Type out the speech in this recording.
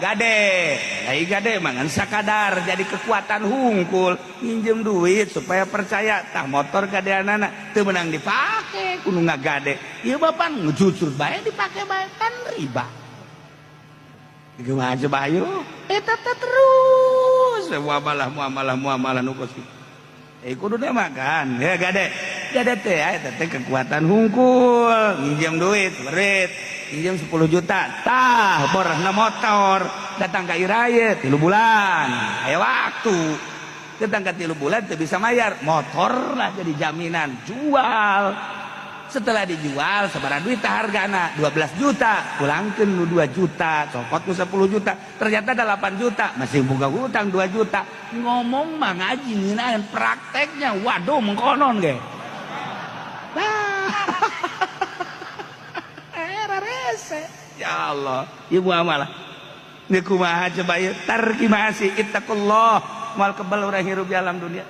gade ai gade mangan sakadar jadi kekuatan hungkul minjem duit supaya percaya tah motor gadeanana teu meunang dipake kudu ngagade ieu bapak ngejujur bae dipake bae kan riba kumaha coba ayo eta teh terus muamalah nu kosi kudu teh makan ya gade teh eta teh kekuatan hungkul minjem duit berit minjem 10 juta tah borosna motor datang ka iraya 3 bulan aya waktu datang ka 3 bulan teu bisa mayar motor lah jadi jaminan jual setelah dijual sabaraha duit hargana 12 juta pulangkeun nu 2 juta copot nu 10 juta ternyata 8 juta masih boga hutang 2 juta ngomong mah ngaji ngeunaan prakteknya waduh mengkonon ge rese ya Allah ieu muamalah ini kumaha coba ieu tarki masih ittaqullah mal kebal urang hirup di alam dunia